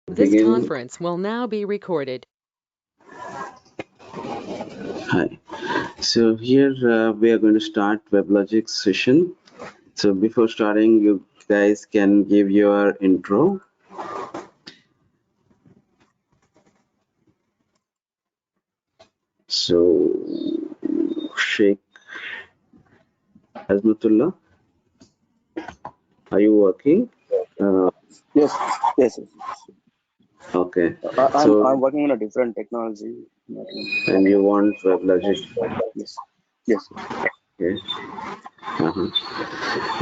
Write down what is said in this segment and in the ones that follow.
This Begin. conference will now be recorded. Hi. So here we are going to start WebLogic session. So before starting, you guys can give your intro. So Sheikh Azmatullah, are you working? Uh, Yes, yes, yes. okay. I'm So working on a different technology. and you want WebLogic? Yes, yes. Okay. Uh-huh.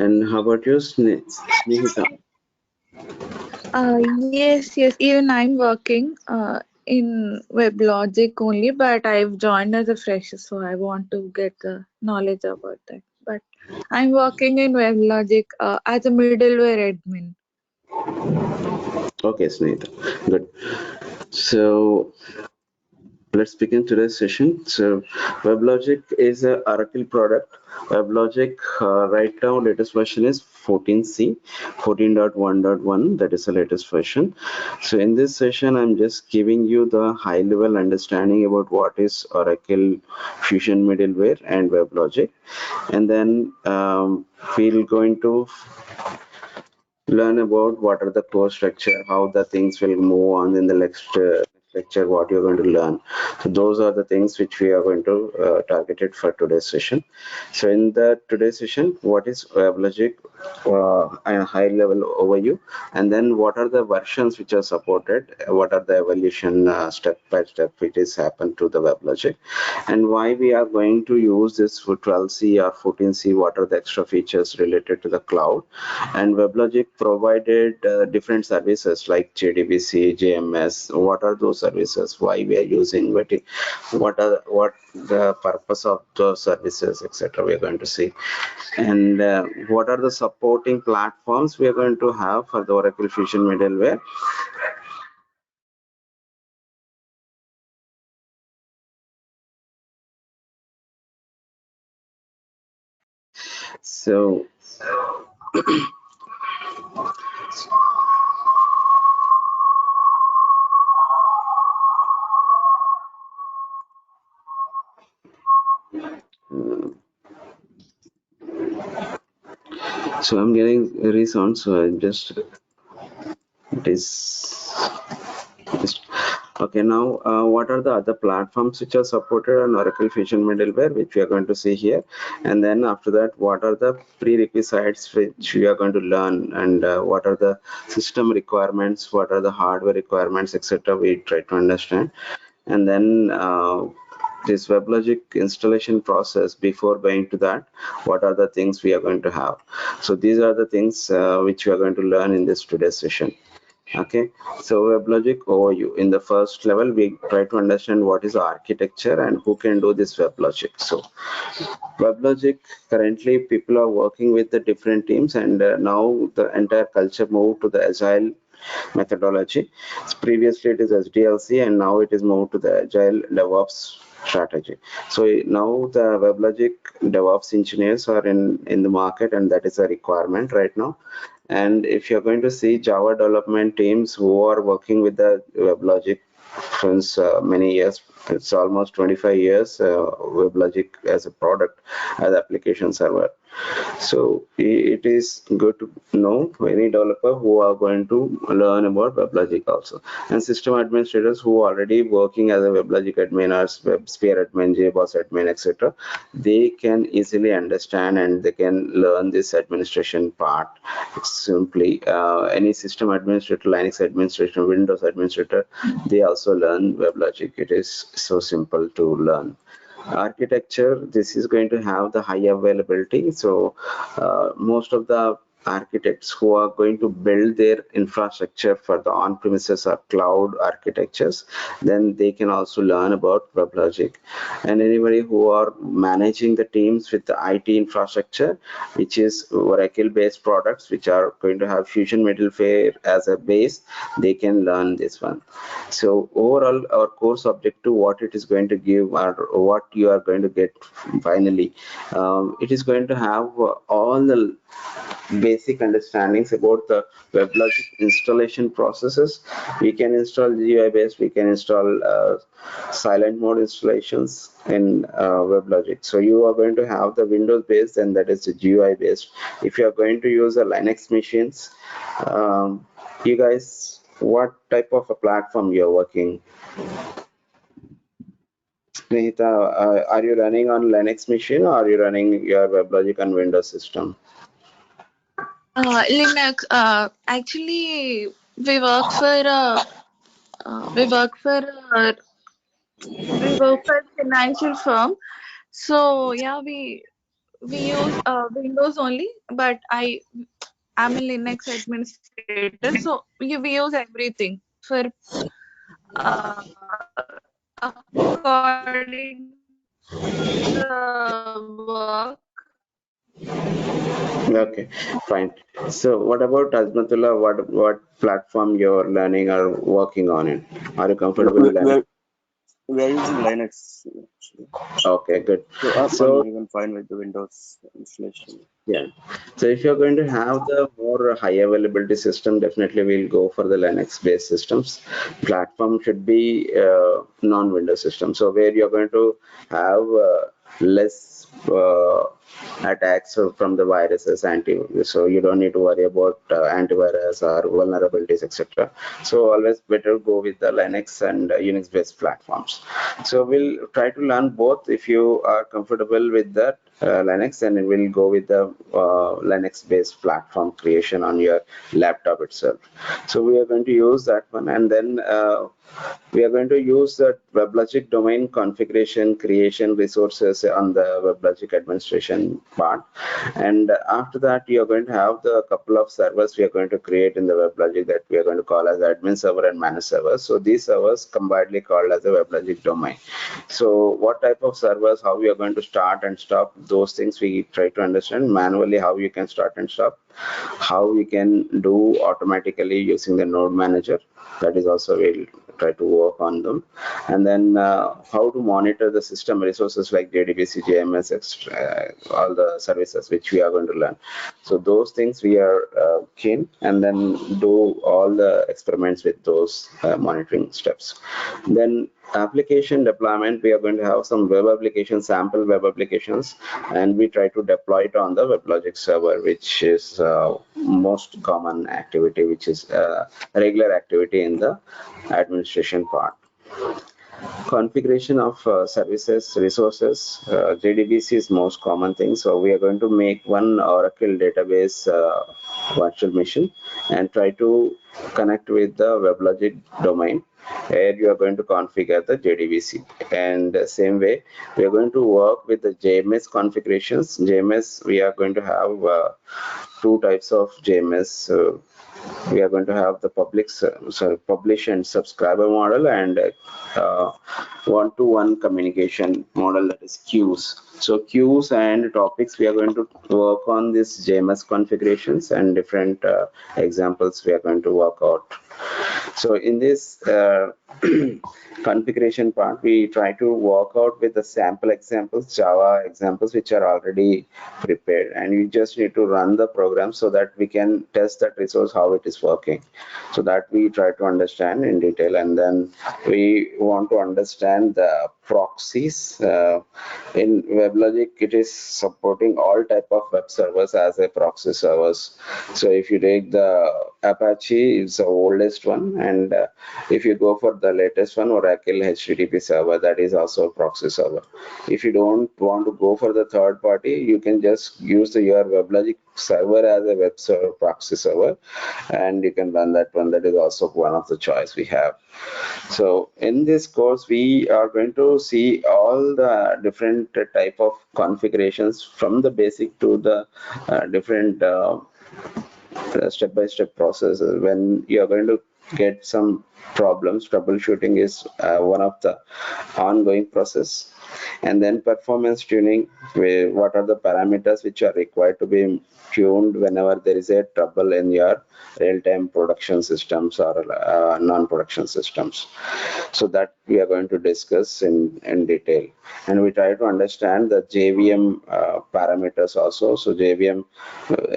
And how about you, Snehita? Yes. Even I'm working in WebLogic only, but I've joined as a fresher, so I want to get the knowledge about that. But I'm working in WebLogic as a middleware admin. Okay, Snehita. Good. So let's begin today's session. So WebLogic is a Oracle product. WebLogic right now latest version is 14c, 14.1.1. That is the latest version. So in this session, I'm just giving you the high level understanding about what is Oracle Fusion middleware and WebLogic, and then we're going to learn about what are the core structure, how the things will move on in the next lecture, what you're going to learn. So those are the things which we are going to target it for today's session. So in the today's session, what is WebLogic, a high level overview, and then what are the versions which are supported, what are the evolution step by step which is happened to the WebLogic, and why we are going to use this for 12c or 14c, what are the extra features related to the cloud. And WebLogic provided different services like JDBC, JMS. What are those services? Why we are using it? What the purpose of those services, etc. We are going to see, and what are the supporting platforms we are going to have for the Oracle Fusion middleware. So I'm getting very sound, so I just it is okay. Now what are the other platforms which are supported on Oracle Fusion middleware, which we are going to see here, and then after that, what are the prerequisites which we are going to learn, and what are the system requirements, what are the hardware requirements, etc. We try to understand, and then this WebLogic installation process. Before going to that, what are the things we are going to have. So these are the things which we are going to learn in this today's session. Okay, so WebLogic overview. In the first level, we try to understand what is the architecture and who can do this WebLogic. So WebLogic, currently people are working with the different teams, and now the entire culture moved to the agile methodology. Previously it is SDLC, and now it is moved to the agile DevOps strategy. So now the WebLogic DevOps engineers are in the market, and that is a requirement right now. And if you're going to see Java development teams who are working with the WebLogic since many years, it's almost 25 years, WebLogic as a product, as application server. So it is good to know any developer who are going to learn about WebLogic also, and system administrators who are already working as a WebLogic admin or WebSphere admin, JBoss admin, etc. They can easily understand and they can learn this administration part. It's simply any system administrator, Linux administrator, Windows administrator, they also learn WebLogic. It is so simple to learn. Architecture, this is going to have the high availability. So most of the architects who are going to build their infrastructure for the on-premises or cloud architectures, then they can also learn about WebLogic. And anybody who are managing the teams with the IT infrastructure, which is Oracle based products, which are going to have Fusion middleware as a base, they can learn this one. So overall, our course objective, what it is going to give or what you are going to get finally, it is going to have all the basic understandings about the WebLogic installation processes. We can install GUI based, we can install silent mode installations in WebLogic. So you are going to have the Windows based, and that is the GUI based. If you are going to use a Linux machines, you guys, what type of a platform you're working? Snehita, are you running on Linux machine, or are you running your WebLogic on Windows system? Linux. Actually, we work for we work for a financial firm. So yeah, we use Windows only, but I'm a Linux administrator, so we use everything for according to the work. Okay, fine. So what about Azmatullah? What platform you're learning or working on it? Are you comfortable we, with Linux? we're, we're using Linux actually. Okay, good. So So I'm even fine with the Windows installation. yeah, so if you're going to have the more high availability system, definitely we'll go for the Linux based systems. Platform should be non-Windows system. So where you're going to have less attacks from the viruses, so you don't need to worry about antivirus or vulnerabilities, etc. So always better go with the Linux and Unix based platforms. So we'll try to learn both. If you are comfortable with that Linux, then it will go with the Linux based platform creation on your laptop itself. So we are going to use that one, and then we are going to use the WebLogic domain configuration creation resources on the WebLogic administration part. And after that, you are going to have the couple of servers we are going to create in the WebLogic that we are going to call as admin server and manage server. So these servers combinedly called as the WebLogic domain. So what type of servers, how we are going to start and stop, those things we try to understand manually, how you can start and stop, how we can do automatically using the node manager. That is also we'll try to work on them. And then how to monitor the system resources like JDBC, JMS, all the services which we are going to learn. So those things we are keen, and then do all the experiments with those monitoring steps. Then application deployment, we are going to have some web applications, sample web applications, and we try to deploy it on the WebLogic server, which is most common activity, which is regular activity in the administration part. Configuration of services, resources, JDBC is most common thing. So we are going to make one Oracle database virtual machine and try to connect with the WebLogic domain, where you are going to configure the JDBC. And same way, we are going to work with the JMS configurations. JMS, we are going to have two types of JMS. We are going to have the publish and subscriber model, and one-to-one communication model, that is queues. So queues and topics, we are going to work on this JMS configurations, and different examples we are going to work out. So in this configuration part, we try to work out with the sample examples, Java examples, which are already prepared, and you just need to run the program so that we can test that resource, how it is working. So that we try to understand in detail. And then we want to understand the proxies. In WebLogic, it is supporting all type of web servers as a proxy servers. So if you take the Apache, is the oldest one, and if you go for the latest one, Oracle HTTP server, that is also a proxy server. If you don't want to go for the third party, you can just use your WebLogic server as a web server proxy server, and you can run that one. That is also one of the choice we have. So in this course, we are going to see all the different type of configurations, from the basic to the different step-by-step process. When you are going to get some problems, troubleshooting is one of the ongoing process. And then performance tuning, what are the parameters which are required to be tuned whenever there is a trouble in your real-time production systems or non-production systems. So that we are going to discuss in detail, and we try to understand the JVM parameters also. So JVM,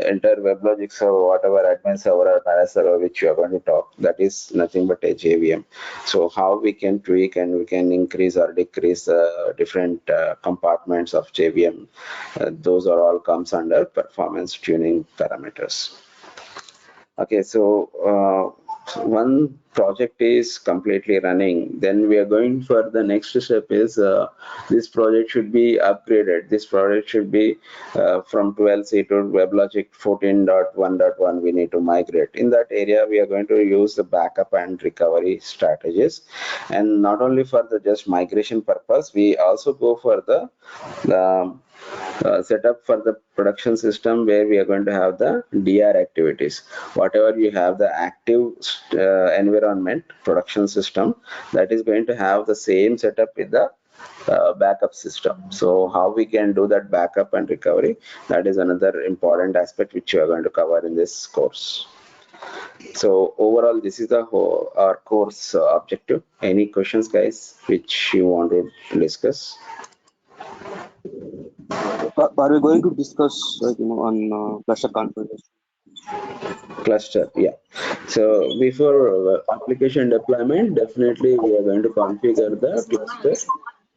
enter WebLogic server, whatever admin server or managed server which you are going to talk, that is nothing but a JVM. So how we can tweak and we can increase or decrease different compartments of JVM, those are all comes under performance tuning parameters. Okay, so one project is completely running, then we are going for the next step is this project should be upgraded. This project should be from 12c to WebLogic 14.1.1. We need to migrate. In that area, we are going to use the backup and recovery strategies, and not only for the just migration purpose, we also go for the setup for the production system where we are going to have the DR activities. Whatever you have the active environment production system, that is going to have the same setup with the backup system. So how we can do that backup and recovery, that is another important aspect which you are going to cover in this course. So overall, this is the whole our course objective. Any questions, guys, which you want to discuss? Are we going to discuss on cluster configuration? Cluster, yeah. So before application deployment, definitely we are going to configure the cluster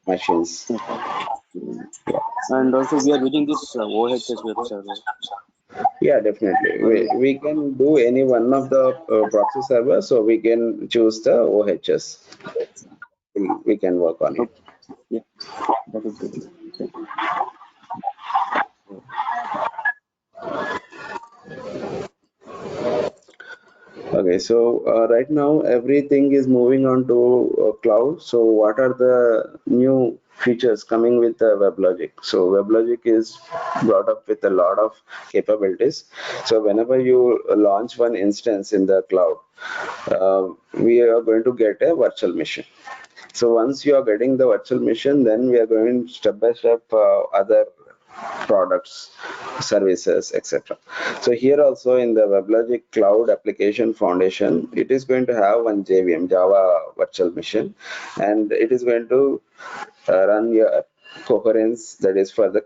machines. Okay. And also we are using this OHS web server. Yeah, definitely. We can do any one of the proxy servers, so we can choose the OHS. We can work on it. Yeah, that is good. Okay, so right now everything is moving on to cloud. So what are the new features coming with the WebLogic? So WebLogic is brought up with a lot of capabilities. So whenever you launch one instance in the cloud, we are going to get a virtual machine. So once you are getting the virtual machine, then we are going step by step other products, services, etc. So here also in the WebLogic Cloud Application Foundation, it is going to have one JVM, Java Virtual Machine, and it is going to run your coherence, that is for the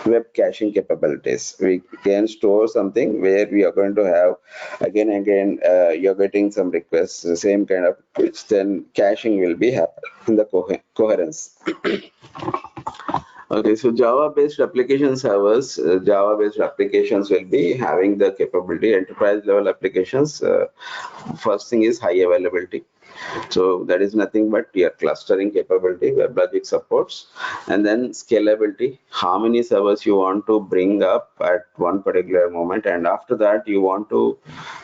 web caching capabilities. We can store something where we are going to have again and again you're getting some requests, the same kind of, which then caching will be happening in the coherence. Okay, so Java-based application servers, Java-based applications will be having the capability, enterprise level applications. First thing is high availability. So that is nothing but your clustering capability, WebLogic supports, and then scalability, how many servers you want to bring up at one particular moment, and after that you want to,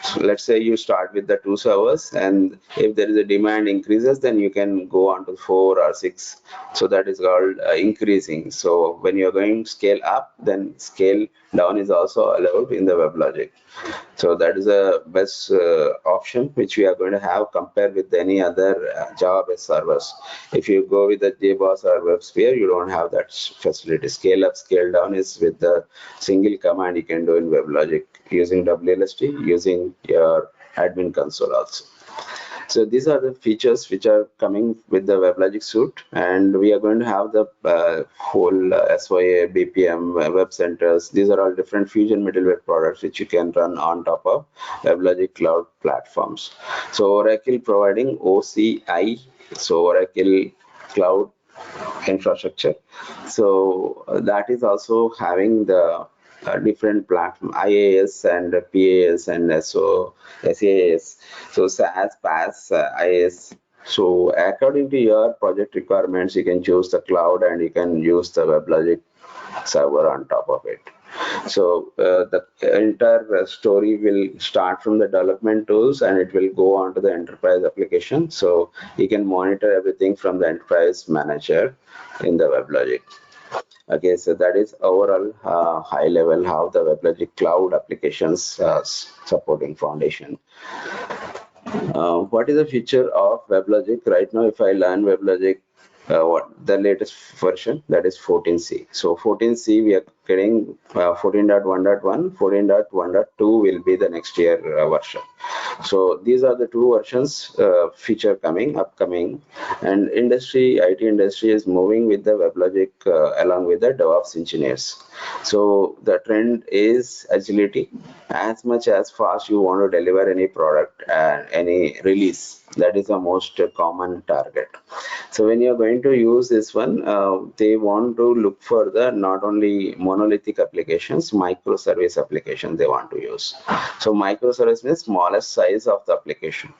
so let's say you start with the 2 servers, and if there is a demand increases, then you can go on to 4 or 6. So that is called increasing. So when you are going to scale up, then scale down is also allowed in the WebLogic. So that is a best option which we are going to have compared with any other Java-based servers. If you go with the JBoss or WebSphere, you don't have that facility. Scale up, scale down is with the single command you can do in WebLogic using WLST, using your admin console also. So these are the features which are coming with the WebLogic suite, and we are going to have the whole SYA, BPM, web centers. These are all different Fusion middleware products which you can run on top of WebLogic cloud platforms. So Oracle providing OCI, so Oracle Cloud Infrastructure. So that is also having the different platform, IaaS and PaaS and SaaS. So SaaS, PaaS, IaaS. So according to your project requirements, you can choose the cloud and you can use the WebLogic server on top of it. So the entire story will start from the development tools and it will go on to the enterprise application. So you can monitor everything from the enterprise manager in the WebLogic. Okay, so that is overall high level how the WebLogic cloud applications supporting foundation. What is the feature of WebLogic right now? If I learn WebLogic, what the latest version, that is 14c. So 14c we are getting 14.1.1, 14.1.2 will be the next year version. So these are the two versions feature upcoming, and IT industry is moving with the WebLogic along with the DevOps engineers. So the trend is agility. As much as fast you want to deliver any product and any release, that is the most common target. So when you're going to use this one, they want to look for the not only monolithic applications, microservice applications they want to use. So microservice means smallest size of the application.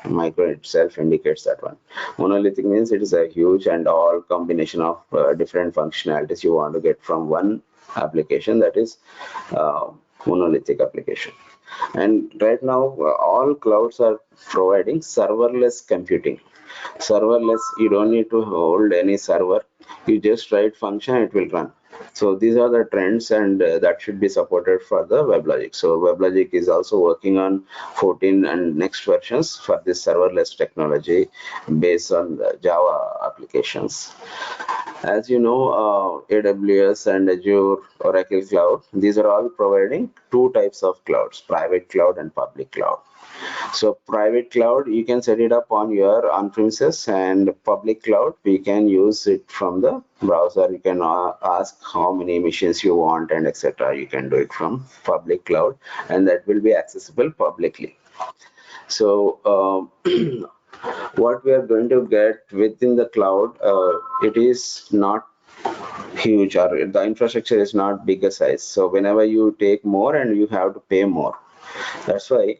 Micro itself indicates that one. Monolithic means it is a huge and all combination of different functionalities you want to get from one application, that is monolithic application. And right now all clouds are providing serverless computing. Serverless, you don't need to hold any server, you just write function, it will run. So these are the trends, and that should be supported for the WebLogic. So WebLogic is also working on 14 and next versions for this serverless technology based on the Java applications. As you know, AWS and Azure, Oracle Cloud, these are all providing two types of clouds, private cloud and public cloud. So private cloud, you can set it up on your on-premises, and public cloud, we can use it from the browser. You can ask how many machines you want and etc. You can do it from public cloud, and that will be accessible publicly. So what we are going to get within the cloud, it is not huge, or the infrastructure is not bigger size. So whenever you take more and you have to pay more. That's why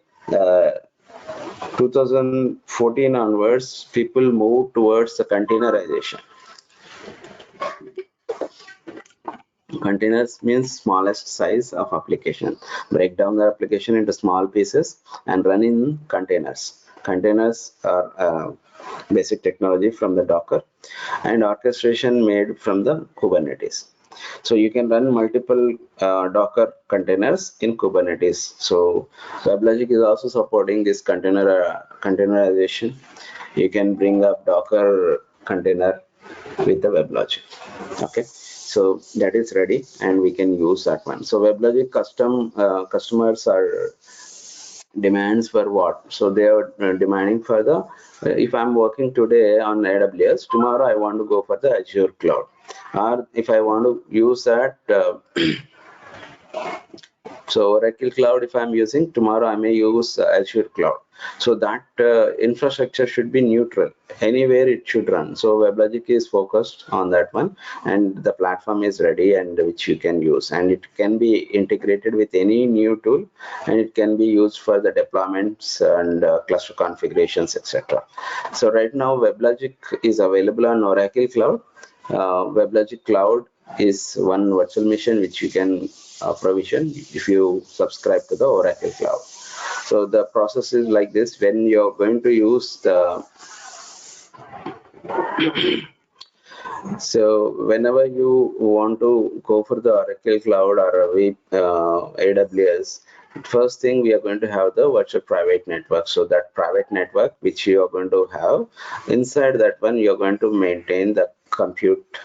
2014 onwards, people move towards the containerization. Containers means smallest size of application. Break down the application into small pieces and run in containers. Containers are basic technology from the Docker, and orchestration made from the Kubernetes. So you can run multiple Docker containers in Kubernetes. So WebLogic is also supporting this containerization. You can bring up Docker container with the WebLogic. Okay, so that is ready, and we can use that one. So WebLogic customers are demands for what? So they are demanding for the if I'm working today on AWS, tomorrow I want to go for the Azure cloud, or if I want to use that so Oracle cloud, if I'm using, tomorrow I may use Azure cloud. So that infrastructure should be neutral. Anywhere it should run. So WebLogic is focused on that one, and the platform is ready, and which you can use, and it can be integrated with any new tool, and it can be used for the deployments and cluster configurations, etc. So right now WebLogic is available on Oracle cloud. WebLogic cloud is one virtual machine which you can provision if you subscribe to the Oracle cloud. So the process is like this: when you're going to use the so whenever you want to go for the Oracle cloud or AWS, first thing we are going to have the virtual private network. So that private network which you are going to have, inside that one you're going to maintain the compute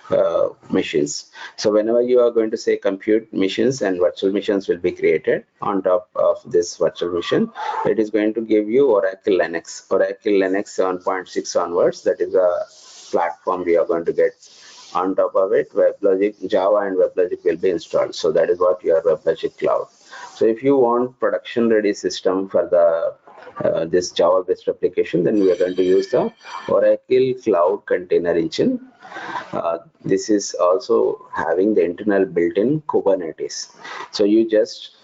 machines. So whenever you are going to say compute machines, and virtual machines will be created on top of this virtual machine, it is going to give you Oracle Linux 7.6 onwards. That is a platform we are going to get. On top of it, WebLogic, Java and WebLogic will be installed. So that is what your WebLogic cloud. So if you want production ready system for the this Java based application, then we are going to use the Oracle Cloud Container Engine. This is also having the internal built-in Kubernetes. So you just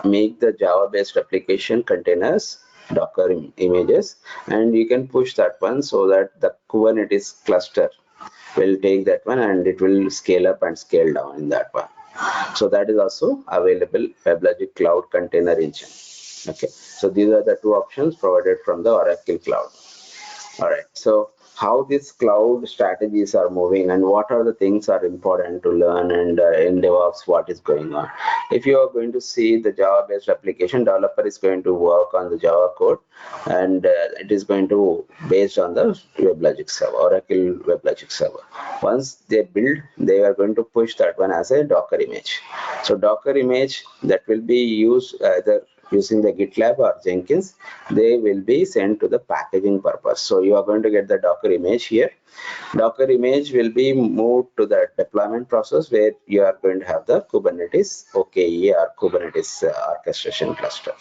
make the Java based application containers, Docker images, and you can push that one so that the Kubernetes cluster will take that one, and it will scale up and scale down in that one. So that is also available, WebLogic Cloud Container Engine. Okay, so these are the two options provided from the Oracle Cloud. All right, so how these cloud strategies are moving and what are the things are important to learn, and in DevOps what is going on. if you are going to see the Java based application, developer is going to work on the Java code, and it is going to based on the WebLogic server, Oracle WebLogic server. Once they build, they are going to push that one as a Docker image. So Docker image that will be used either using the GitLab or Jenkins, they will be sent to the packaging purpose. So you are going to get the Docker image here. Docker image will be moved to the deployment process where you are going to have the Kubernetes OKE or Kubernetes orchestration cluster.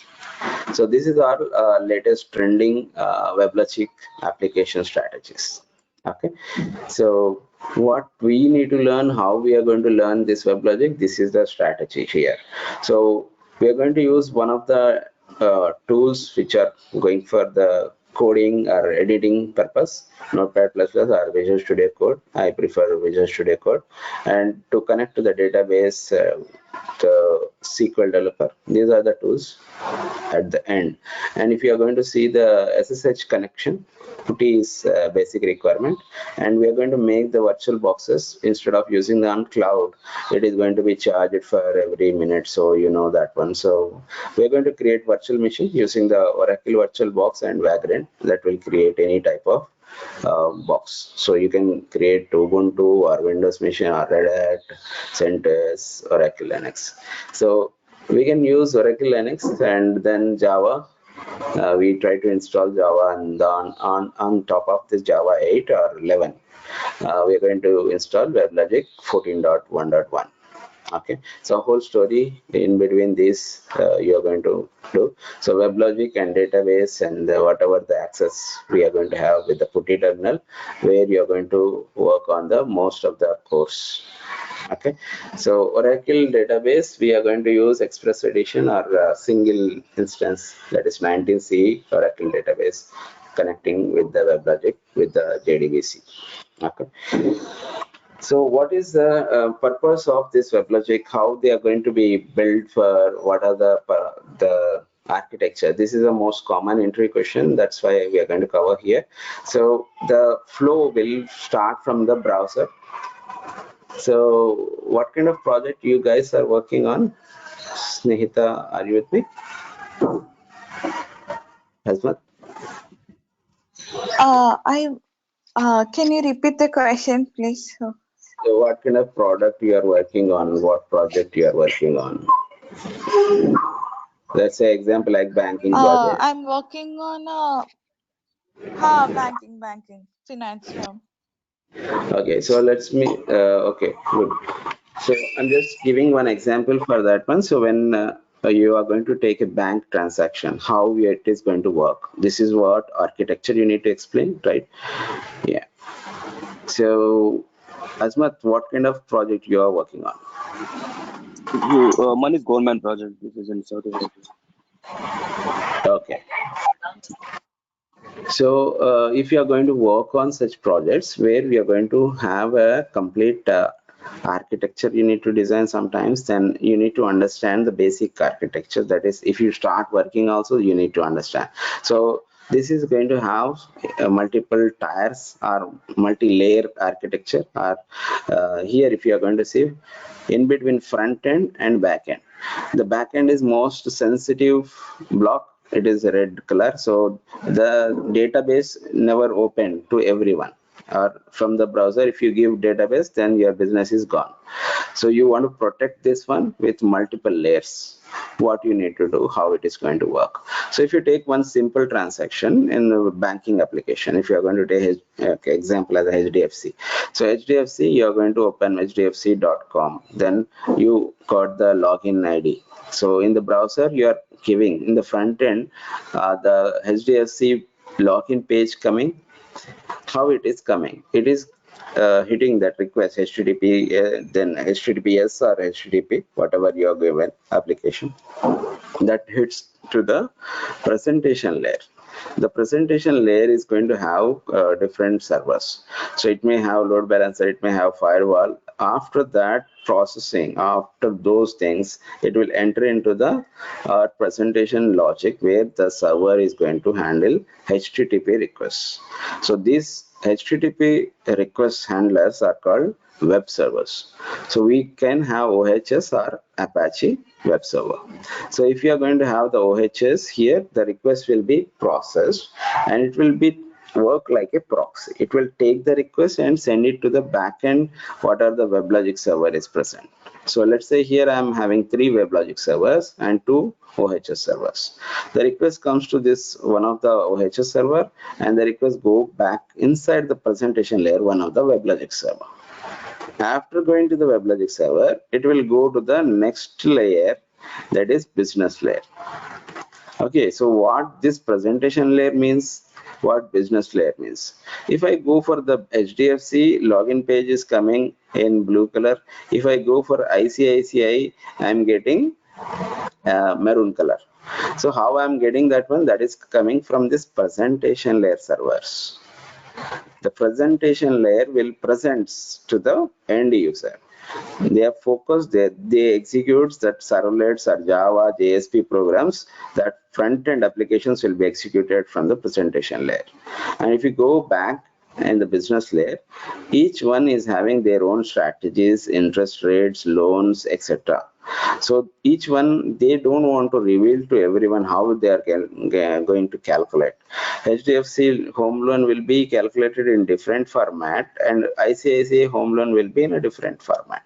So this is our latest trending WebLogic application strategies. Okay, so what we need to learn, how we are going to learn this WebLogic, this is the strategy here. So we are going to use one of the tools which are going for the coding or editing purpose, Notepad++ or Visual Studio Code. I prefer Visual Studio Code. And to connect to the database, the SQL developer, these are the tools at the end. And if you are going to see the SSH connection, PuTTY is a basic requirement, and we are going to make the virtual boxes. Instead of using the on cloud, it is going to be charged for every minute, so you know that one. So we are going to create virtual machine using the Oracle VirtualBox and Vagrant that will create any type of box. So you can create Ubuntu or Windows machine or Red Hat, CentOS, Oracle Linux. So we can use Oracle Linux and then Java. We try to install Java, and on top of this Java 8 or 11, we are going to install WebLogic 14.1.1. Okay, so whole story in between these you are going to do. So WebLogic and database and whatever the access we are going to have with the PuTTY terminal, where you are going to work on the most of the course. Okay, so Oracle database, we are going to use Express Edition or single instance, that is 19C Oracle database, connecting with the WebLogic with the JDBC. Okay. So what is the purpose of this WebLogic? How they are going to be built for? What are the architecture? This is the most common entry question. That's why we are going to cover here. So the flow will start from the browser. So what kind of project you guys are working on? Snehita, are you with me? Hasmat? Can you repeat the question, please? So what kind of product you are working on? What project you are working on? Let's say example like banking project. I'm working on banking, finance firm. Okay, so okay, good. So I'm just giving one example for that one. So when you are going to take a bank transaction, how it is going to work. This is what architecture you need to explain, right? Yeah. So Azmat, what kind of project you are working on? One is government project. This is in South Africa. Okay. So if you are going to work on such projects where we are going to have a complete architecture you need to design sometimes, then you need to understand the basic architecture. That is, if you start working also, you need to understand. So this is going to have multiple tiers or multi-layer architecture. Or here, if you are going to see in between front end and back end, the back end is most sensitive block. It is a red color, so the database never open to everyone, or from the browser. If you give database, then your business is gone. So you want to protect this one with multiple layers. What you need to do, how it is going to work. So if you take one simple transaction in the banking application, if you are going to take example as a HDFC, so HDFC, you are going to open hdfc.com, then you got the login ID. So in the browser, you are giving in the front end the HDFC login page coming. How it is coming? It is hitting that request HTTP, then HTTPS or HTTP, whatever you are given application, that hits to the presentation layer. The presentation layer is going to have different servers. So it may have load balancer, it may have firewall, after that processing, after those things, it will enter into the presentation logic where the server is going to handle HTTP requests. So these HTTP request handlers are called web servers. So we can have OHS or Apache web server. So if you are going to have the OHS here, the request will be processed and it will be work like a proxy. It will take the request and send it to the backend, what are the WebLogic server is present. So let's say here I am having 3 WebLogic servers and 2 OHS servers. The request comes to this one of the OHS server and the request go back inside the presentation layer, one of the WebLogic server. After going to the WebLogic server, it will go to the next layer, that is business layer. Okay, so what this presentation layer means, what business layer means. If I go for the HDFC, login page is coming in blue color. If I go for ICICI, I am getting maroon color. So how I am getting that one? That is coming from this presentation layer servers. The presentation layer will present to the end user. They are focused, they execute that servlets or Java, JSP programs, that front-end applications will be executed from the presentation layer. And if you go back in the business layer, each one is having their own strategies, interest rates, loans, etc. So each one, they don't want to reveal to everyone how they are going to calculate. HDFC home loan will be calculated in different format and ICICI home loan will be in a different format.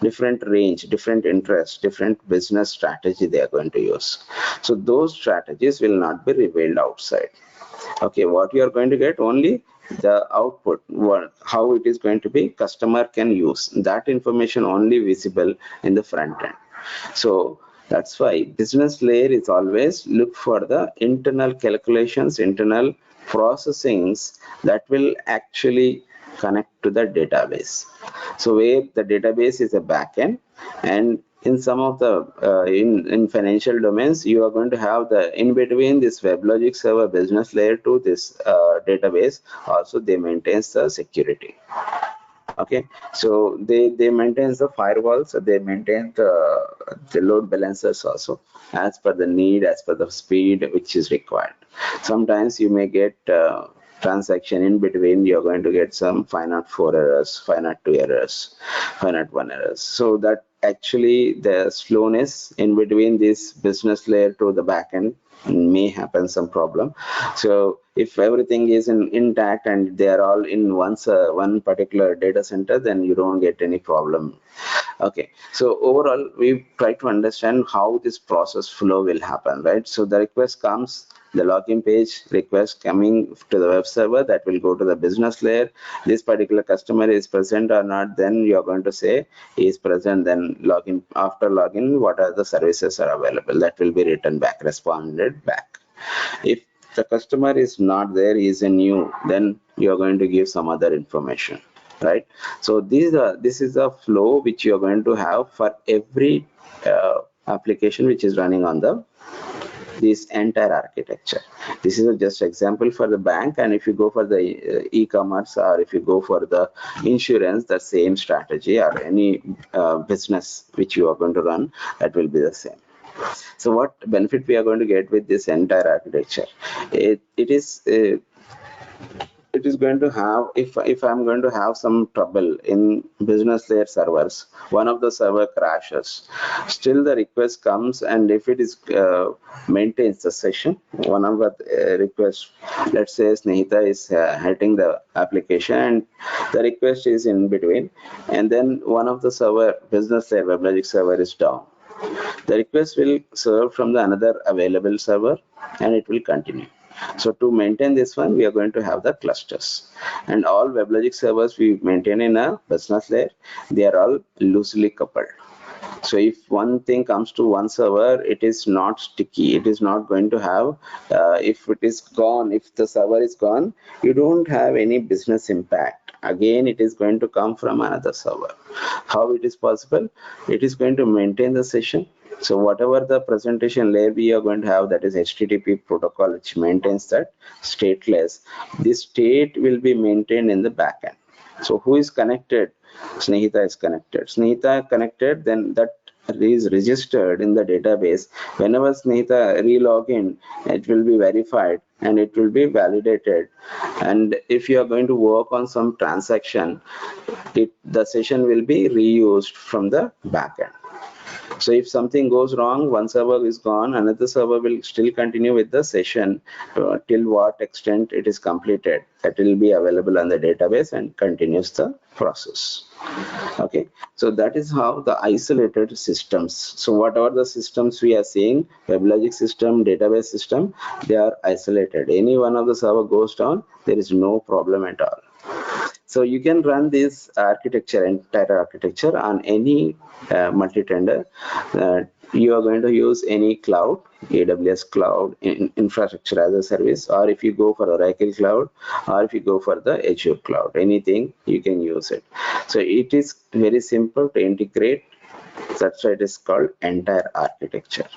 Different range, different interest, different business strategy they are going to use. So those strategies will not be revealed outside. Okay, what you are going to get only the output, how it is going to be, customer can use that information only visible in the front end. So that's why business layer is always look for the internal calculations, internal processings that will actually connect to the database. So where the database is a backend, and in some of the in financial domains, you are going to have the in between this WebLogic server business layer to this database. Also, they maintains the security. Okay, so they maintain the firewalls, they maintain the load balancers also as per the need, as per the speed which is required. Sometimes you may get transaction in between, you're going to get some 504 errors, 502 errors, 501 errors. So that actually the slowness in between this business layer to the backend may happen some problem. So if everything is intact and they are all in one particular data center, then you don't get any problem. Okay, so overall we try to understand how this process flow will happen, right? So the request comes, the login page request coming to the web server, that will go to the business layer. This particular customer is present or not, then you're going to say he is present, then login. After login, what are the services are available, that will be written back, responded back. If the customer is not there, he is a new, then you're going to give some other information, right? So this is a flow which you're going to have for every application which is running on this entire architecture. This is just example for the bank, and if you go for the e-commerce, or if you go for the insurance, the same strategy, or any business which you are going to run, that will be the same. So what benefit we are going to get with this entire architecture? It is going to have, if I'm going to have some trouble in business layer servers, one of the server crashes, still the request comes, and if it is maintains the session, one of the requests, let's say Snehita is heading the application and the request is in between, and then one of the server business layer WebLogic server is down, the request will serve from the another available server and it will continue. So to maintain this one, we are going to have the clusters, and all WebLogic servers we maintain in a business layer, they are all loosely coupled. So if one thing comes to one server, it is not sticky, it is not going to have, if it is gone, if the server is gone, you don't have any business impact. Again, it is going to come from another server. How it is possible? It is going to maintain the session. So whatever the presentation layer we are going to have, that is HTTP protocol, which maintains that stateless, this state will be maintained in the backend. So who is connected? Snehita is connected. Snehita connected, then that is registered in the database. Whenever Snehita relog in, it will be verified and it will be validated. And if you are going to work on some transaction, the session will be reused from the backend. So if something goes wrong, one server is gone, another server will still continue with the session till what extent it is completed. That will be available on the database and continues the process. Okay, so that is how the isolated systems. So whatever the systems we are seeing, WebLogic system, database system, they are isolated. Any one of the server goes down, there is no problem at all. So you can run this architecture, entire architecture on any multi-tender. You are going to use any cloud, AWS cloud, infrastructure as a service, or if you go for Oracle cloud, or if you go for the Azure cloud, anything you can use it. So it is very simple to integrate. That's why it is called entire architecture.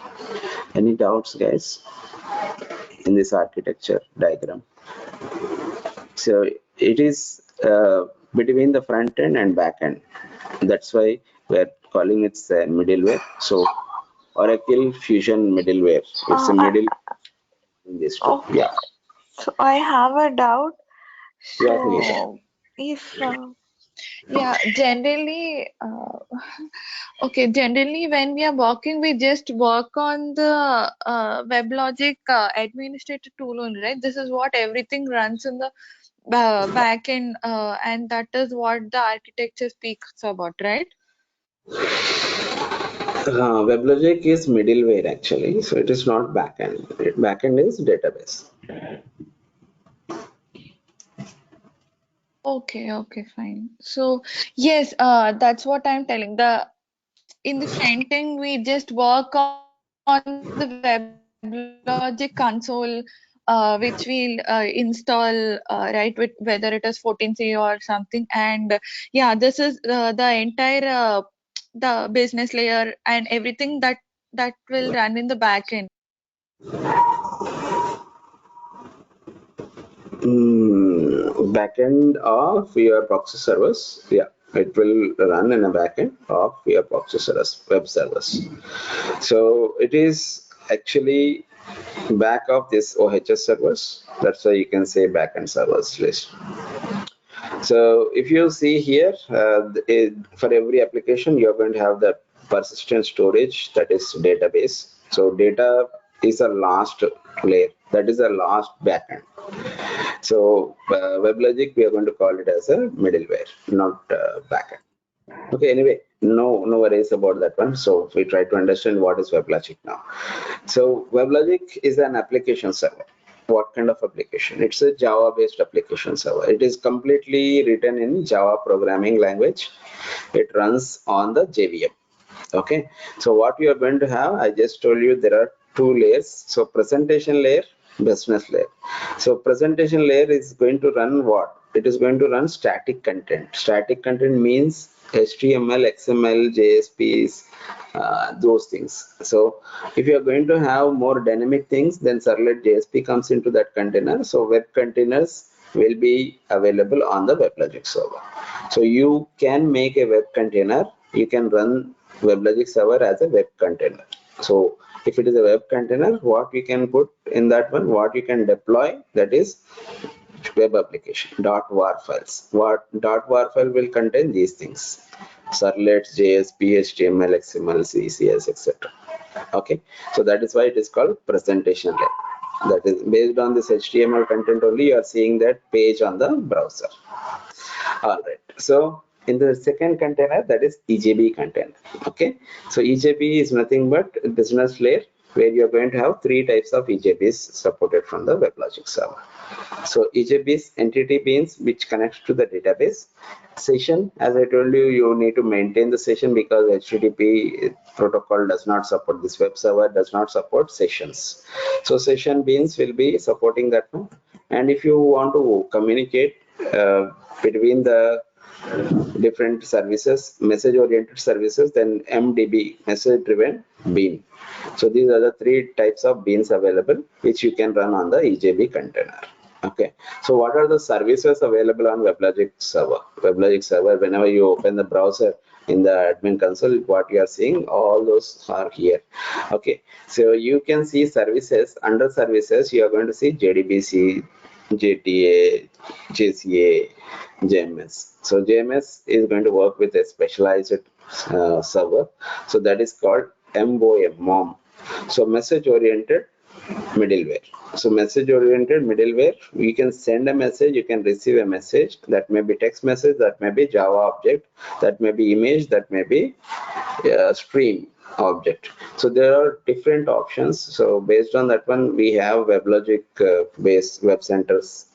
Any doubts, guys, in this architecture diagram? So it is between the front end and back end. That's why we're calling it middleware. So Oracle Fusion middleware. It's a middle in this too. Okay. Yeah. So I have a doubt. Yeah, Sunita. So if generally okay, generally when we are working, we just work on the WebLogic administrator tool only, right? This is what everything runs in the backend, and that is what the architecture speaks about, right? WebLogic is middleware actually, so it is not backend. Backend is database. Okay, fine. So yes, that's what I'm telling. In the front end, we just work on the WebLogic console, which we'll install, right, with whether it is 14c or something. And yeah, this is the entire the business layer and everything that will run in the backend. Backend of your proxy servers. Yeah, it will run in a backend of your proxy servers, web servers. So it is actually back of this OHS servers. That's why you can say backend servers list. So if you see here, for every application, you're going to have the persistent storage, that is database. So data is a last layer, that is a last backend. So WebLogic, we are going to call it as a middleware, not backend. Okay, anyway, no worries about that one. So we try to understand what is WebLogic now. So WebLogic is an application server. What kind of application? It's a Java based application server. It is completely written in Java programming language. It runs on the JVM. Okay, so what you are going to have, I just told you there are two layers. So presentation layer, business layer. So presentation layer is going to run what? It is going to run static content. Static content means HTML, XML, JSPs, those things. So if you are going to have more dynamic things, then Servlet JSP comes into that container. So web containers will be available on the WebLogic server. So you can make a web container. You can run WebLogic server as a web container. So if it is a web container, what we can put in that one, what you can deploy, that is web application .war files. What .war file will contain these things: servlets, JSP, HTML, XML, CSS, etc. Okay, so that is why it is called presentation layer. That is based on this HTML content only you are seeing that page on the browser. All right, so in the second container, that is EJB container. Okay, so EJB is nothing but business layer, where you are going to have three types of EJBs supported from the WebLogic server. So EJBs, entity beans, which connects to the database. Session, as I told you, you need to maintain the session because HTTP protocol does not support, this web server does not support sessions. So session beans will be supporting that one. And if you want to communicate between the different services, message oriented services, then MDB, message driven bean. So these are the three types of beans available, which you can run on the EJB container. Okay, so what are the services available on WebLogic server? WebLogic server, whenever you open the browser in the admin console, what you are seeing, all those are here. Okay, so you can see services. Under services, you are going to see JDBC, JTA, JCA, JMS. So JMS is going to work with a specialized server. So that is called MOM. So message oriented middleware. So message oriented middleware, you can send a message, you can receive a message. That may be text message, that may be Java object, that may be image, that may be stream object. So there are different options. So based on that one, we have WebLogic based web centers.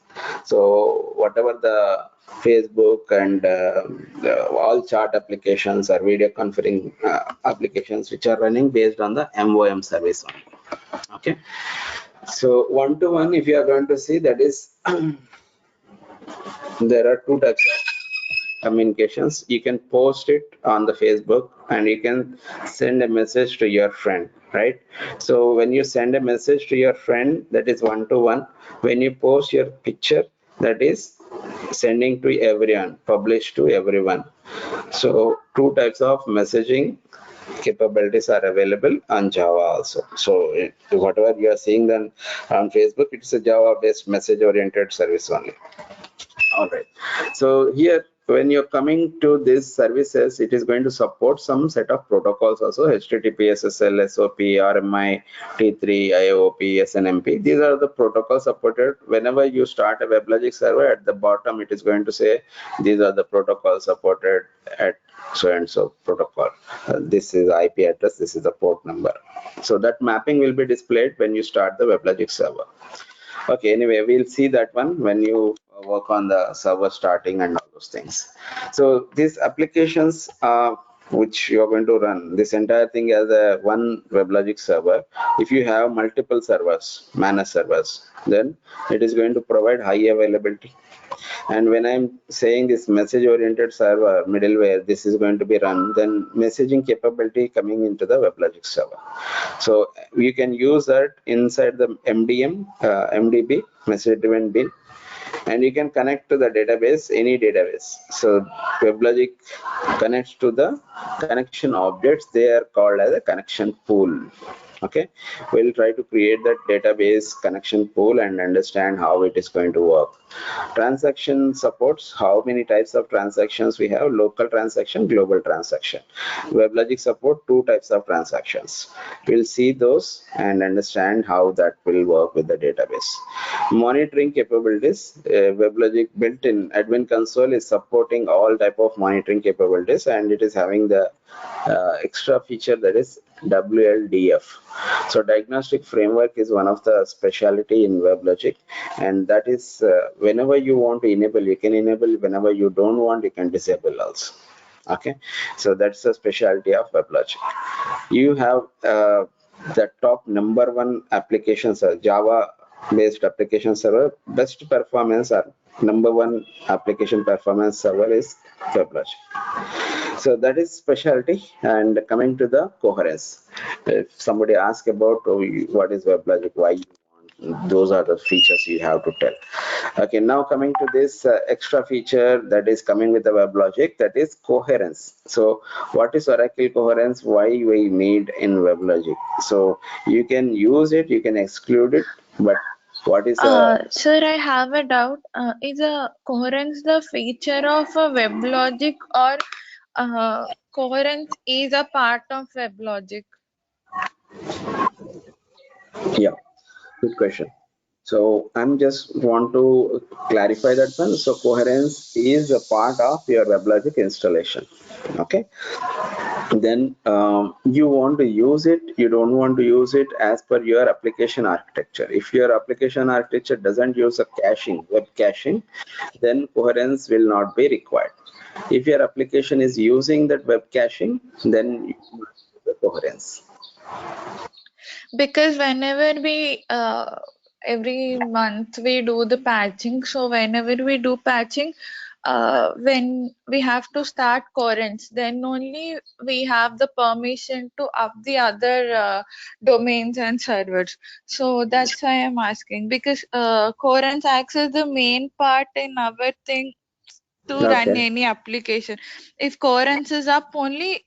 So whatever the Facebook and all chat applications or video conferencing applications which are running based on the MOM service only. Okay, so one-to-one, if you are going to see, that is there are two types of communications. You can post it on the Facebook and you can send a message to your friend, right? So when you send a message to your friend, that is one-to-one. When you post your picture, that is sending to everyone, publish to everyone. So two types of messaging capabilities are available on Java also. So whatever you are seeing then on Facebook, it's a Java based message oriented service only. All right. So here, when you're coming to these services, it is going to support some set of protocols also: HTTP, SSL, SOP, RMI, T3, IOP, SNMP. These are the protocols supported. Whenever you start a WebLogic server, at the bottom it is going to say these are the protocols supported at so and so protocol. This is IP address, this is the port number. So that mapping will be displayed when you start the WebLogic server. Okay, anyway, we'll see that one when you work on the server starting and all those things. So these applications which you are going to run this entire thing as a one WebLogic server. If you have multiple servers, managed servers, then it is going to provide high availability. And when I'm saying this message oriented server middleware, this is going to be run, then messaging capability coming into the WebLogic server. So you can use that inside the MDM, MDB, message driven bin, and you can connect to the database, any database. So WebLogic connects to the connection objects. They are called as a connection pool. Okay, we'll try to create that database connection pool and understand how it is going to work. Transaction supports how many types of transactions we have: local transaction, global transaction. WebLogic support two types of transactions. We'll see those and understand how that will work with the database. Monitoring capabilities, WebLogic built-in admin console is supporting all type of monitoring capabilities, and it is having the extra feature, that is WLDF. So diagnostic framework is one of the specialty in WebLogic, and that is whenever you want to enable, you can enable. Whenever you don't want, you can disable also. Okay, so that's the specialty of WebLogic. You have the top number one applications, Java based application server. Best performance or number one application performance server is WebLogic. So that is specialty. And coming to the coherence, if somebody asks about what is WebLogic, why you want, those are the features you have to tell. Okay, now coming to this extra feature that is coming with the WebLogic, that is coherence. So what is Oracle coherence, why we need in WebLogic? So you can use it, you can exclude it, but what is Sir, I have a doubt. Is a coherence the feature of a WebLogic, or coherence is a part of WebLogic? yeah, good question. So I'm just want to clarify that one. So coherence is a part of your WebLogic installation. Okay, then you want to use it, you don't want to use it as per your application architecture. If your application architecture doesn't use a caching, web caching, then coherence will not be required. If your application is using that web caching, then you must use the coherence. Because whenever we every month we do the patching, so whenever we do patching, when we have to start currents, then only we have the permission to up the other domains and servers. So that's why I'm asking, because currents acts as the main part in our thing to run Okay. any application. If currents is up only,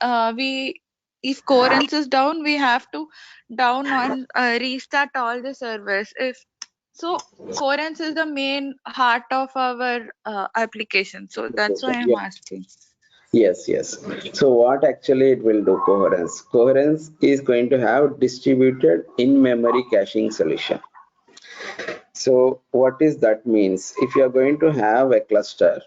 if currents is down, we have to down on restart all the servers. If so, currents is the main heart of our application. So that's why I'm Yeah. asking. Yes, yes. So what actually it will do, coherence? Coherence is going to have distributed in-memory caching solution. So what is that means? If you are going to have a cluster,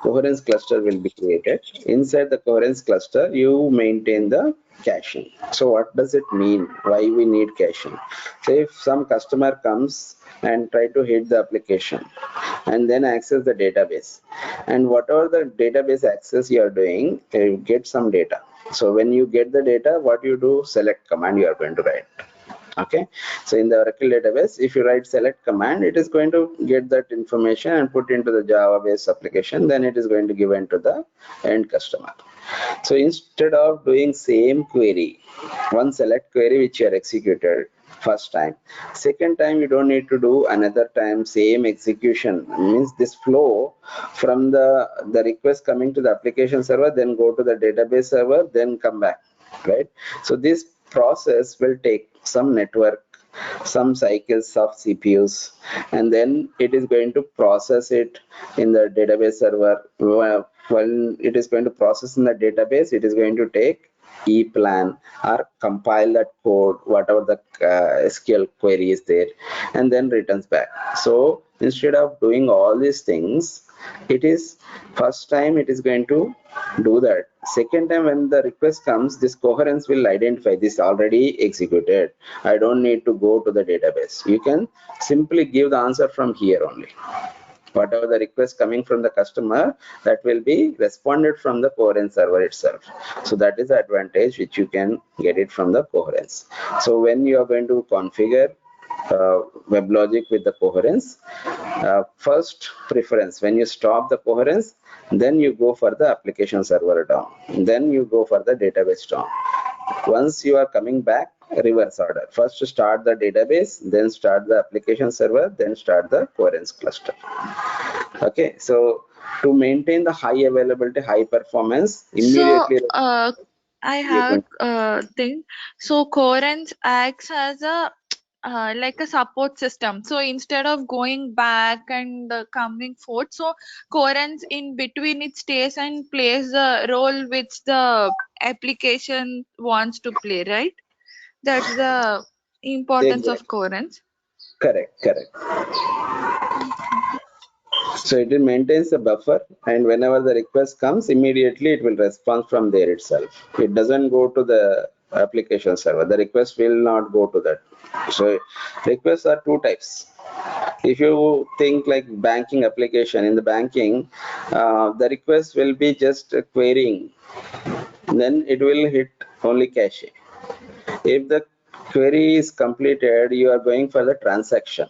coherence cluster will be created. Inside the coherence cluster, you maintain the caching. So what does it mean? Why we need caching? So if some customer comes and try to hit the application and then access the database, and whatever the database access you are doing, you get some data. So when you get the data, what you do? Select command you are going to write. Okay, so in the Oracle database, if you write select command, it is going to get that information and put into the Java based application, then it is going to give into the end customer. So instead of doing same query, one select query which you are executed first time, second time you don't need to do another time same execution. Means this flow from the request coming to the application server, then go to the database server, then come back, right? So this process will take some network, some cycles of CPUs, and then it is going to process it in the database server. When it is going to process in the database, it is going to take EPLAN or compile that code, whatever the SQL query is there, and then returns back. So instead of doing all these things, it is first time it is going to do that. Second time when the request comes, this coherence will identify this already executed. I don't need to go to the database. You can simply give the answer from here only. Whatever the request coming from the customer, that will be responded from the coherence server itself. So that is the advantage which you can get it from the coherence. So when you are going to configure WebLogic with the coherence, first preference, when you stop the coherence, then you go for the application server down, then you go for the database down. Once you are coming back, reverse order. First start the database, then start the application server, then start the coherence cluster. Okay, so to maintain the high availability, high performance, So immediately I you have can. a thing. So currents acts as a like a support system. So instead of going back and coming forth, so currents in between it stays and plays the role which the application wants to play, right? That's the importance of Exactly. currents. Correct, correct. So it maintains the buffer, and whenever the request comes, immediately it will respond from there itself. It doesn't go to the application server. The request will not go to that. So requests are two types. If you think like banking application, in the banking, the request will be just querying, then it will hit only cache. If the query is completed, you are going for the transaction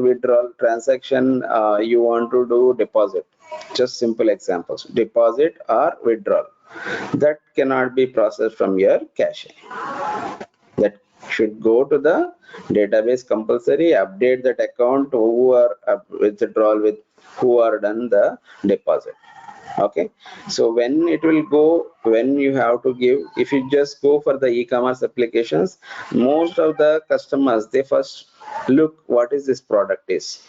withdrawal, transaction you want to do deposit. Just simple examples, deposit or withdrawal, that cannot be processed from your cache. That should go to the database compulsory, update that account who are withdrawal with who are done the deposit. Okay, so when it will go, when you have to give, if you just go for the e-commerce applications, most of the customers, they first look what is this product is.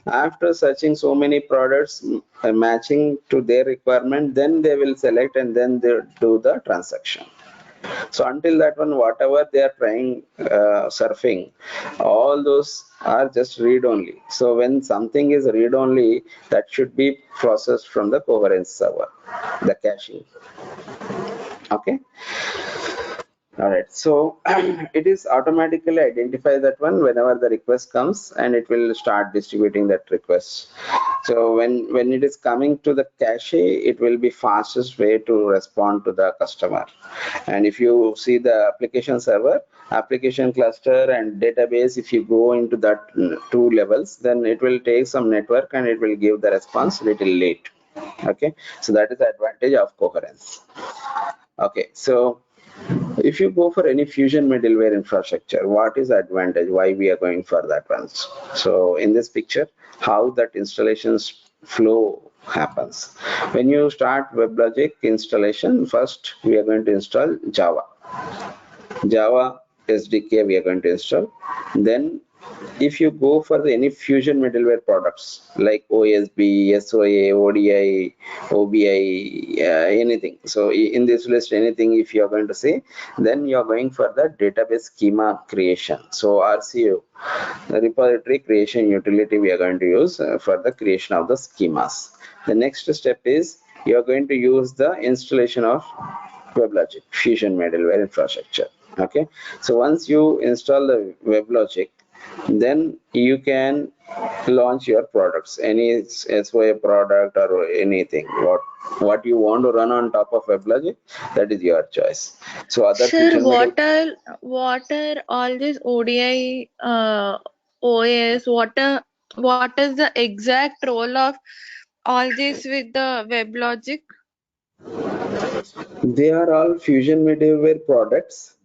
After searching so many products matching to their requirement, then they will select and then they do the transaction. So until that one, whatever they are trying surfing, all those are just read only. So when something is read only, that should be processed from the coherence server, the caching. Okay. All right, so it is automatically identify that one whenever the request comes, and it will start distributing that request. So when it is coming to the cache, it will be fastest way to respond to the customer. And if you see the application server, application cluster and database. If you go into that two levels, then it will take some network and it will give the response little late. Okay, so that is the advantage of coherence. Okay, so if you go for any fusion middleware infrastructure, what is the advantage? Why we are going for that one? So in this picture, how that installations flow happens. When you start WebLogic installation, first we are going to install Java SDK we are going to install. Then if you go for any fusion middleware products like OSB, SOA, ODI, OBI, anything. So in this list, anything if you are going to say, then you are going for the database schema creation. So RCU, the repository creation utility we are going to use for the creation of the schemas. The next step is you are going to use the installation of WebLogic Fusion middleware infrastructure. Okay, so once you install the WebLogic, then you can launch your products, any SOA product or anything. What you want to run on top of WebLogic, that is your choice. So other Sir, fusion what are all these ODI OAS? What is the exact role of all this with the WebLogic? they are all fusion middleware products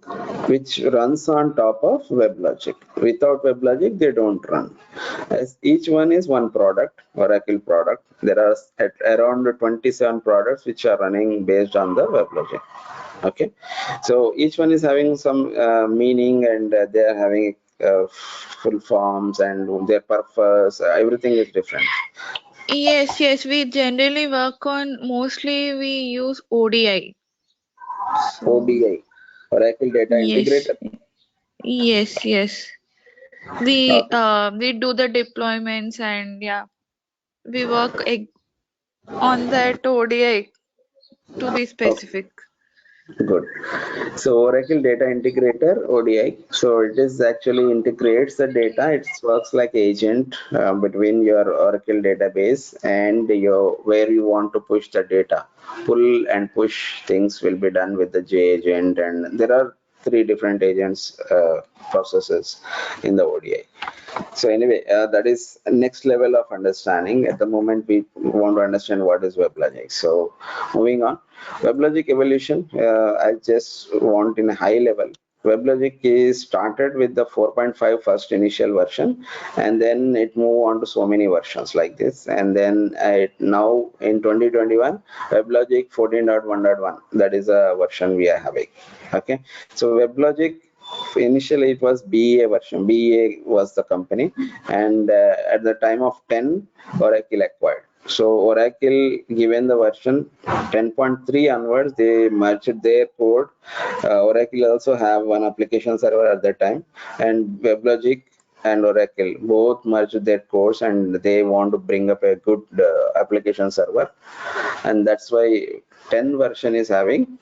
which runs on top of WebLogic. Without WebLogic, they don't run. As each one is one product, Oracle product. There are around 27 products which are running based on the WebLogic. Okay, so each one is having some meaning, and they are having full forms and their purpose. Everything is different. Yes, we generally work on, mostly we use ODI. So, ODI, Oracle Data yes, Integrator. yes. We do the deployments, and yeah, we work on that ODI to be Okay. specific. Good. So Oracle Data Integrator ODI. So it is actually integrates the data. It works like agent between your Oracle database and your where you want to push the data. Pull and push things will be done with the J agent, and there are three different agents processes in the ODI. So anyway, that is next level of understanding. At the moment, we want to understand what is WebLogic. So moving on, WebLogic evolution. I just want in a high level. WebLogic is started with the 4.5 first initial version, and then it moved on to so many versions like this. And then now in 2021, WebLogic 14.1.1, that is a version we are having. Okay, so WebLogic initially it was BEA version. BEA was the company, and at the time of 10, Oracle acquired. So Oracle, given the version 10.3 onwards, they merged their code. Oracle also have one application server at that time, and WebLogic and Oracle both merged their codes, and they want to bring up a good application server, and that's why 10 version is having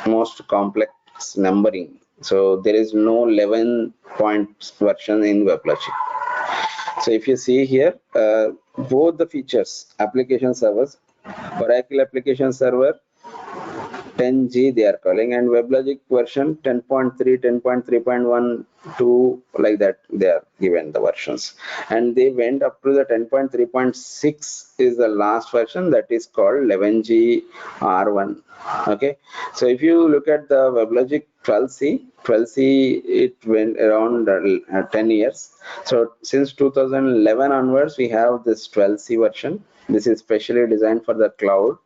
most complex numbering. So there is no 11 point version in WebLogic. So if you see here, both the features, application servers, Oracle application server 10G they are calling, and WebLogic version 10.3, 10.3.1, 2, like that they are given the versions, and they went up to the 10.3.6 is the last version, that is called 11G R1. Okay, so if you look at the WebLogic 12C, it went around 10 years. So since 2011 onwards, we have this 12C version. This is specially designed for the cloud,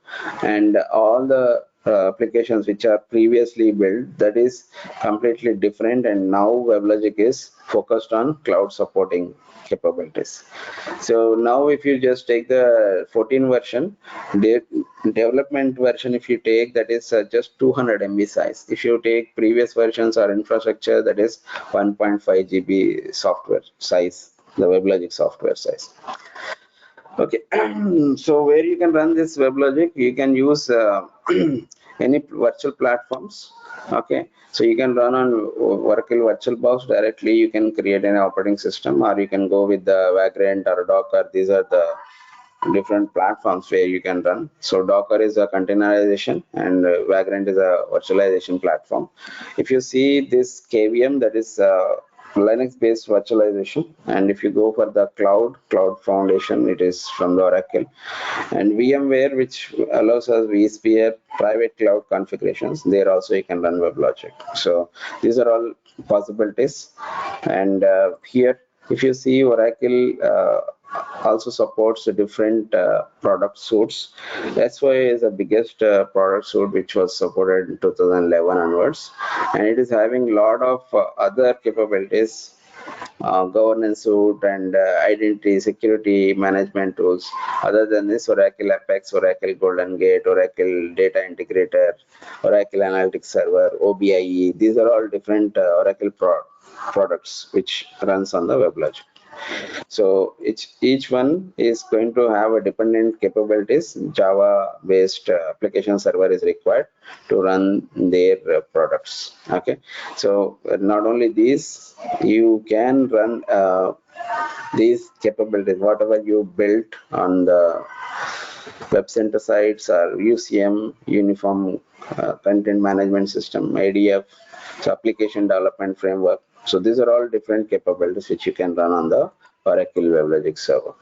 and all the applications which are previously built, that is completely different, and now WebLogic is focused on cloud supporting capabilities. So now if you just take the 14 version, development version, if you take, that is just 200 MB size. If you take previous versions or infrastructure, that is 1.5 GB software size, the WebLogic software size. Okay, so where you can run this WebLogic, you can use any virtual platforms. Okay, so you can run on Oracle VirtualBox directly. You can create an operating system, or you can go with the Vagrant or Docker. These are the different platforms where you can run. So Docker is a containerization and Vagrant is a virtualization platform. If you see this KVM, that is Linux based virtualization, and if you go for the cloud foundation, it is from the Oracle, and VMware, which allows us vSphere private cloud configurations. There also you can run WebLogic. So these are all possibilities. And here, if you see, Oracle also supports the different product suites. SOA is the biggest product suite which was supported in 2011 onwards, and it is having a lot of other capabilities, governance suite and identity security management tools. Other than this, Oracle Apex, Oracle Golden Gate, Oracle Data Integrator, Oracle Analytics Server, OBIE, these are all different Oracle products which runs on the WebLogic. So each one is going to have a dependent capabilities. Java based application server is required to run their products. Okay, so not only these, you can run these capabilities, whatever you built on the Web Center sites or UCM, Uniform Content Management System, ADF, so application development framework. So these are all different capabilities which you can run on the Oracle WebLogic server.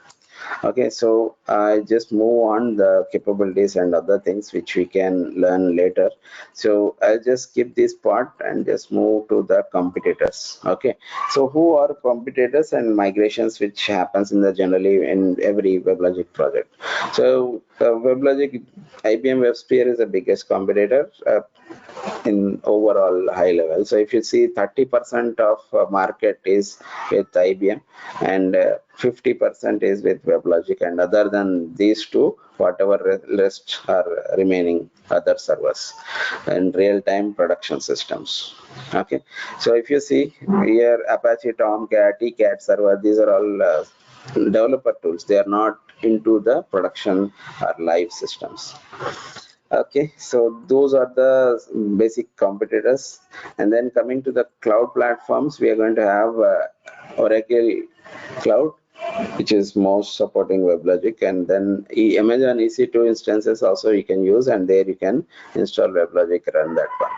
Okay, so I just move on the capabilities and other things which we can learn later. So I'll just skip this part and just move to the competitors. Okay, so who are competitors and migrations which happens in the generally in every WebLogic project. So WebLogic, IBM WebSphere is the biggest competitor in overall high level. So if you see 30% of market is with IBM and 50% is with WebLogic, and other than these two, whatever rest are remaining other servers and real-time production systems. Okay, so if you see here, Apache Tomcat, TCAT server, these are all developer tools. They are not into the production or live systems. Okay, so those are the basic competitors. And then coming to the cloud platforms, we are going to have Oracle Cloud, which is most supporting WebLogic, and then Amazon EC2 instances also you can use, and there you can install WebLogic, run that one.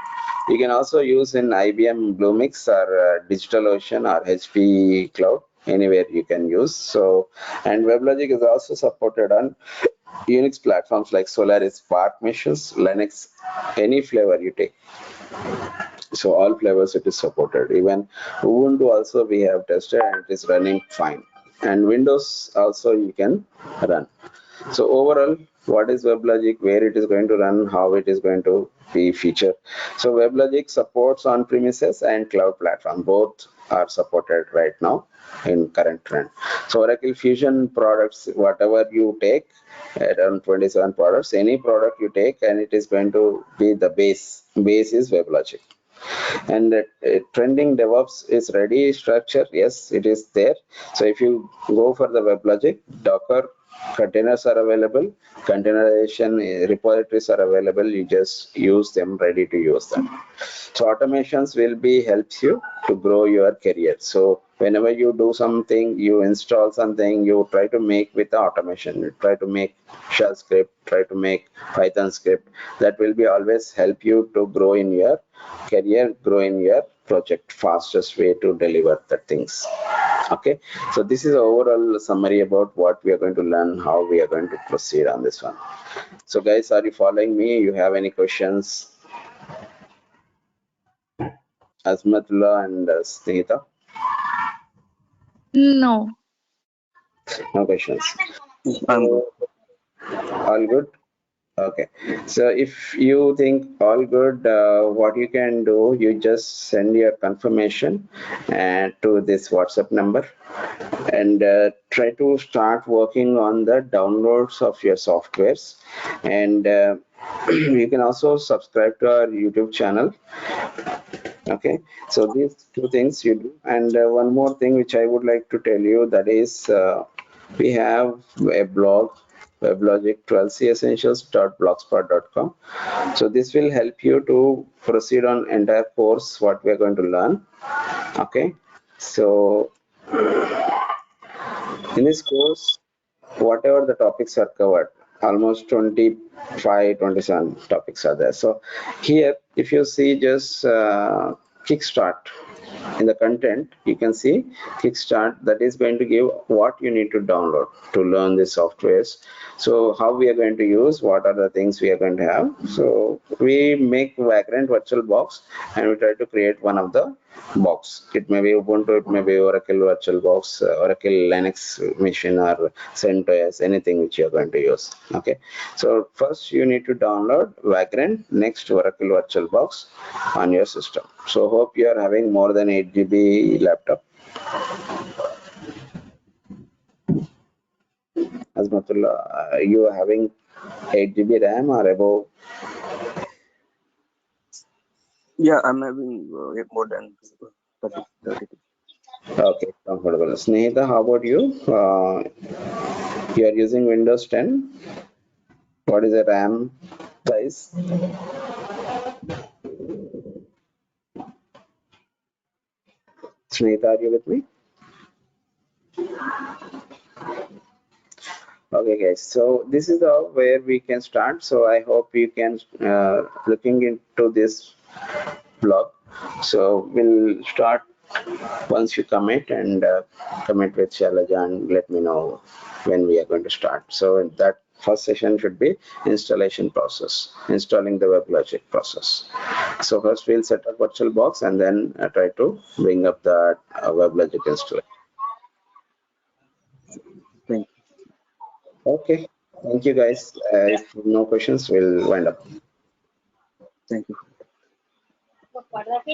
You can also use in IBM Bluemix or DigitalOcean or HP Cloud, anywhere you can use. So, and WebLogic is also supported on Unix platforms like Solaris, Spark machines, Linux, any flavor you take. So all flavors it is supported. Even Ubuntu also we have tested and it is running fine. And Windows also you can run. So overall, what is WebLogic, where it is going to run, how it is going to be featured. So WebLogic supports on-premises and cloud platform. Both are supported right now in current trend. So Oracle Fusion products, whatever you take, around 27 products, any product you take, and it is going to be the base. Base is WebLogic. And trending DevOps is ready structure. Yes, it is there. So if you go for the WebLogic, Docker containers are available, containerization repositories are available, you just use them, ready to use them. So automations will be helps you to grow your career. So whenever you do something, you install something, you try to make with the automation, you try to make shell script, try to make Python script, that will be always help you to grow in your career, grow in your project, fastest way to deliver the things. Okay, so this is the overall summary about what we are going to learn, how we are going to proceed on this one. So guys, are you following me? You have any questions? Azmatullah and Snehita? No. No questions. I'm good. All good? Okay, so if you think all good, what you can do, you just send your confirmation to this WhatsApp number, and try to start working on the downloads of your softwares. And you can also subscribe to our YouTube channel. Okay, so these two things you do. And one more thing which I would like to tell you, that is we have a blog, WebLogic 12cessentials.blogspot.com. so this will help you to proceed on entire course what we are going to learn. Okay, so in this course whatever the topics are covered, almost 25-27 topics are there. So here if you see just kickstart, in the content you can see kickstart, that is going to give what you need to download to learn the softwares. So how we are going to use, what are the things we are going to have. So we make Vagrant VirtualBox and we try to create one of the box. It may be Ubuntu, it may be Oracle VirtualBox, Oracle Linux machine, or CentOS, anything which you are going to use. Okay, so first you need to download Vagrant, next Oracle VirtualBox on your system. So hope you are having more than 8 GB laptop. Azmatullah, you are having 8 GB RAM or above? Yeah, I'm having more than 30. Okay, comfortable. Snehita, how about you? You are using Windows 10. What is the RAM size? Snehita, are you with me? Okay, guys. So this is the where we can start. So I hope you can looking into this blog. So we'll start once you commit, and commit with Shailaja and let me know when we are going to start. So that first session should be installation process, installing the WebLogic process. So first we'll set up VirtualBox and then try to bring up the WebLogic installation. Thank you. Okay, thank you guys. If no questions, we'll wind up. Thank you. What are the